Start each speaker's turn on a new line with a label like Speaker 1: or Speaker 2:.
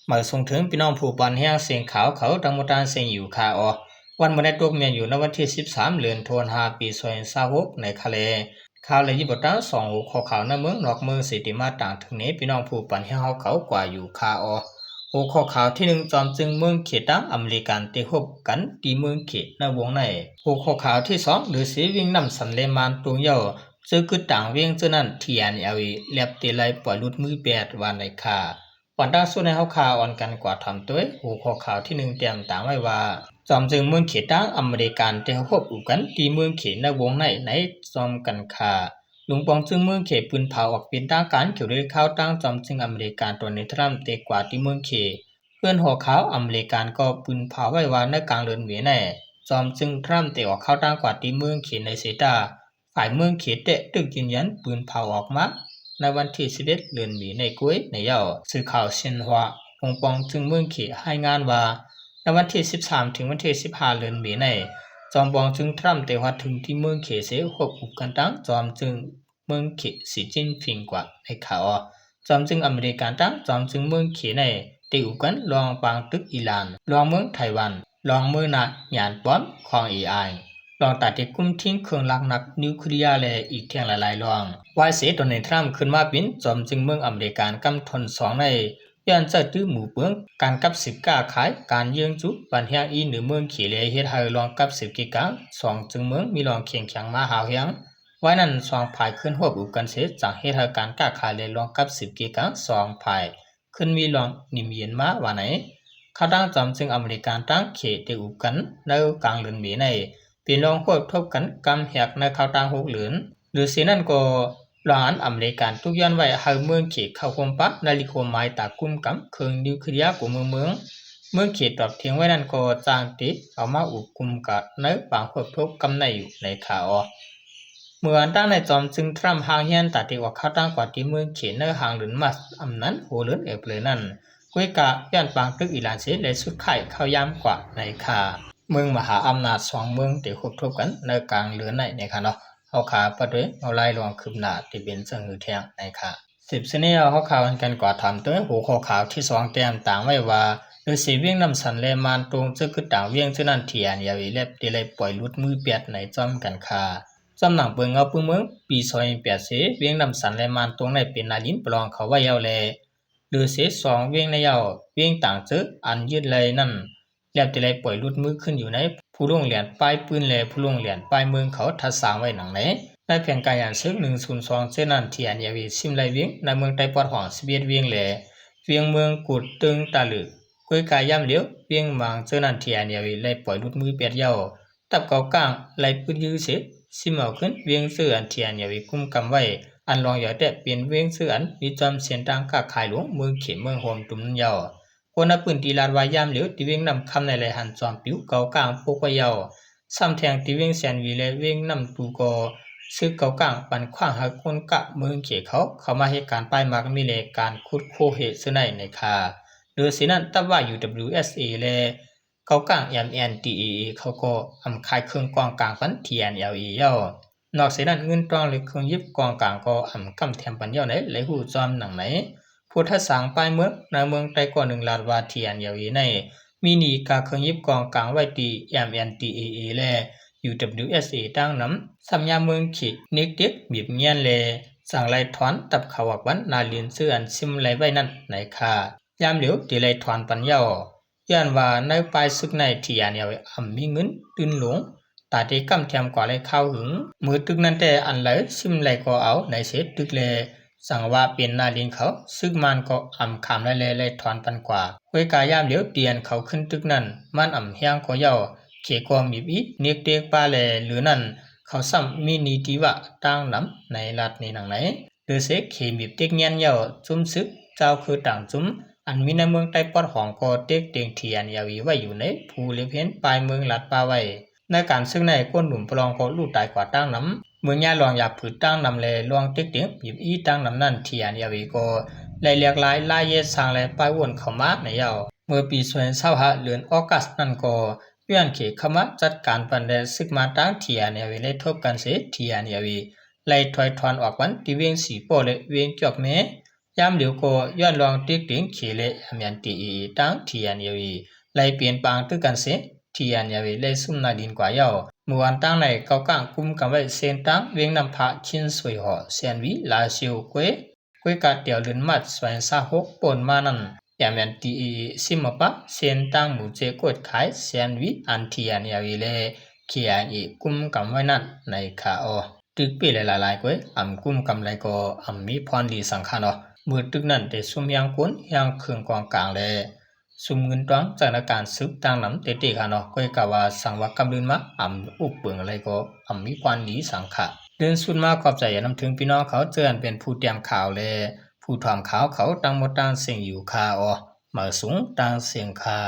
Speaker 1: มาส่งถึงพี่น้องผู้ปันแห้งเสียงขาวเขาดังมตานเสียงอยู่คาอวันมื้อได้ตกเมียนอยู่ในวันที่13เดือนธันวาคมปี2026ในคาเลข่าวเลยยิบตา2หูขาวในเมืองนอกเมืองสิติมาต่างถึงนี้พี่น้องผู้ปันแห้งเขากว่าอยู่คาอหูขาวที่1จอมจึงเมืองเขตตั้งอเมริกันติฮบกันที่เมืองเขตในวงในหูขาวที่2หรือสีวิ่งนำสันเลมานตุงเยาซึ่งคือต่างเวียงเจ้านั้นเทียนเอาเลียบตีไลปล่อยลุดมือแปดวันในคาปันดังสู้ในเฮาข่าวอ่อนกันกว่าทำตัวหูข่าวที่1เตรียมต่างไว้ว่าจอมจึงเมืองเขตตั้งอเมริกันติฮบอุกันที่เมืองเขตในวงในจอมกันคาลุงปองจึงเมืองเขตปืนเผาออกเป็นทางการเกี่ยวด้วยข้าวตั้งจอมจึงอเมริกันตัวในทรัมเตกว่าที่เมืองเขตเพื่อนหัวขาวอเมริกันก็ปืนเผาไว้ว่าในกลางเรือนเวียนแน่จอมจึงทรัมเตออกข้าวตั้งกว่าที่เมืองเขตในเซตาฝ่ายเมืองเขตเตะตึกยืนยันปืนเผาออกมาในวันที่11เดือนมีในกุ้ยในเยาสื่อข่าวเซินหัวลุงปองจึงเมืองเขตให้งานว่าในวันที่13ถึงวันที่15เดือนมีในจอมปองจึงทรัมเตว่าถึงที่เมืองเขตเสหกอุกกันตั้งจอมจึงเมืองเขตสีจิ้นฟิงกว่าในข่าวจอมจึงอเมริกันตั้งจอมจึงเมืองเขตในติวกันลองปางตึกอิหร่านลองเมืองไต้หวันลองเมืองนาหยานป้อมของ AI ลองตัดที่กุมทิ้งเครื่องลักนักนิวเคลียร์และอีกเที่ยงหลายๆลองวายเสตนในทรัมขึ้นมาเป็นจอมจึงเมืองอเมริกันกำทน2ในย้อนจะตื้อหมู่เปืองการกับสิบก้าขายการเยืองจุปันเฮียงอีหรือเมืองขี่เลเฮ็ดให้ลองกับ10กิกัง2จึงเมืองมีลองเคียงแข็งมาหาเฮียงไว้นั้น2ภายขึ้นหัวอุกันเสจากเฮ็ดให้การก้าขายเลยลองกับ10กิกัง2ภายขึ้นมีลองนิมเย็นมาว่าไหนเขาตั้งจอมจึงอเมริกันตั้งเขตติอุกันในกลางเรือนมีในเป็นลองควบทบกันกำแหกในเขาตั้ง6เหลือนหรือสินั่นก็ลองอันอเมริกันทุกย้อนไว้ให้เมืองเขตเข้าคมปักนาฬิโคไม้ตากุมกำเครื่องนิวเคลียร์củaเมืองเขตตอบเทียงไว้นั่นก็จางติเอามาอุกุมกะในบางควบทบกำในอยู่ในข่าวเมื่อตั้งในจอมจึงทรัมหางเฮียนตัดที่ว่าเขาตั้งกว่าที่เมืองเขตในหางหรือมาอำนั้นโหเลือนเอกเลยนั่นกุยกะย้อนปางตึกอิหร่านเสและสุดไข่เข้ายามกว่าในข่าเมืองมหาอำนาจ2เมืองที่ควบทบกันในกลางเรือนในค่ะเนาะเฮาขาปะด้วยเอาไล่ลองคืบหน้าที่เป็นเชิงหือแทงในค่ะ10เสนี้เฮาข่าวกันกว่าถามตัวหัวข้อข่าวที่2แต้มต่างไว้ว่าโดยสีเวียงนำสันเลมานตรงจะคือต่างเวียงเท่านั้นเทียนยาวิเล็บที่เลยปล่อยลุดมือเปียดในจอมกันค่ะจำหนังเปิงเอาปื้เมืองปี2008เสเวียงนำสันเลมานตรงในเป็นนาดินปลองเขาไว้ยาวแลหรือเส2เวียงในยาวเวียงต่างเจออันยืดเลยนั่นแล้วที่เลยปล่อยลุดมือขึ้นอยู่ในผู้ลงเหรียญป้ายปืนและผู้ลงเหรียญป้ายเมืองเขาทัดสางไว้หนังไหนในเพียงการยันซึ่ง102เส้นนั้นเทียนยาวิซิมไลเวียงในเมืองไต้ปอดของ11เวียงแหลเวียงเมืองกุดตึงตะลึกกุยกายย่ำเหลียวเวียงมังเจ้านันเทียนยาวิไล่ปล่อยลุดมือเปียดเยาตับเกากลางไล่ปืนยื้อเสซิมเอาขึ้นเวียงเสื้ออันเทียนยาวิกุ้มกำไว้อันรองอย่าแต่เปลี่ยนเวียงเสื้ออันมีจอมเสียนทางกาขายหลวงเมืองเขมเมืองโฮมตุมเยาคนนับปืนตีลาดวายย่ำเหลียวที่เวียงนำคำในไหลหันจอมปิ้วเกากลางพวกเยาซ้ำแทงที่เวียงแสนวีและเวียงนำตูกอซื้อเกากลางปันขว้างหาคนกะเมืองเขเขามาเหตุการณ์ป้ายมากมีเลการคุดโคเหตุซึ่งในคาโดยสินั้นตับว่า UWSA และเกากลาง MNDAA เขาก็ขายเครื่องกองกลางปัน TNLA เย้านอกเสียนั้นเงินตรองหรือเครื่องยิบกองกลางก็กำแถมปันเย้าไหนไหลหูจอมหนังไหนผู้ทัดสางป้ายเมืองในเมืองไต้กว่า1ล้านว่า TNLA ในมีนีกาเครื่องยิบกองกลางไว้ที่ MNDAA และ UWSA ตั้งน้ำสัญญาเมืองขีนิกเด็กบีบเงียนเลสั่งไล่ถอนตับเขาวักวันนาเลียนเสื้ออันซิมไล่ไว้นั่นในคายามเหลียวที่ไล่ถอนปัญญาย้อนว่าในปลายซึกในที่อันยาวมีเงินตื่นหลงตาที่กำแถมกว่าไล่เข้าหึงมือตึกนั้นแต่อันไหลซิมไล่ก็เอาในเศษตึกเลสั่งว่าเป็นนาเลียนเขาซึกมันก็ขามไล่ถอนปันกว่าไว้กายามเหลียวเตียนเขาขึ้นตึกนั้นมันเฮียงก็เย้าเขกว่ามีอีเนกเด็กปาแลหรือนั่นเขาซ้ำมีนิติวะตั้งน้ำในรัฐนี้หนังไหนหรือเสกเขมีเต็กเงียนเย้าจุ้มซึกเจ้าคือต่างจุ้มอันมีในเมืองไต้ปอดของก็เต็กเตียงเทียนยาวีไว้อยู่ในภูเล็บเห็นปลายเมืองลัดปาไว้ในการซึ่งในก้นหนุ่มปลองก็ลู่ตายกว่าตั้งน้ำเมืองยาลองอยากผืดตั้งน้ำเลยลองเต็กเตียงหยิบอีตั้งน้ำนั่นเทียนยาวีก็ไล่เรียกลายเยสางเลยปลายวนเข้ามาในเย้าเมื่อปี2025เดือนออกัสนั่นก็ย้อนเขขมาจัดการปันแดซึกมาตั้งเทียนยาวีไล่ทบกันเสเทียนยาวีไล่ถอยถอนออกวันที่เวียงสีโปและเวียงจอกแม่ ยามเหลียวก็ย้อนลองติ๊กติ๋งขี่เลอเมียนตีตั้งเทียนยวีไล่เปลี่ยนปางตึกกันเสเทียนยวีไล่ซุ่มนาดินกว่าเย้าเมื่อวันตั้งในเกากางกุมกันไว้เซนตั้งเวียงนำพระชินสวยหอเซียนวีลาชิวกวยกาเตียวลืนมัดสวนซาหกปนมานั่นยามยันตีซิมปะเซนตั้งหมู่เจกดขายเซียนวีอันเทียนยวีเลเขียนกุมกันไว้นั่นในขาอตึกปีหลายๆกวยกุมกำไรก็มีพรดีสังขารมือตึกนั่นแต่ซุมยังกุนยังเครื่องกองกลางเลยซุมเงินตั้งจากการซึกต่างน้ำเตะกันก็กว่าสังวักกำลืนมาอุปเปิงอะไรก็มีพรดีสังขารเดินสุดมาขอบใจนำถึงพี่น้องเขาเจอเป็นผู้เตรียมข่าวเลยผู้ทำข่าวเขาตั้งหมดตั้งเสียงอยู่ข่าวมาสูงตั้งเสียงข่า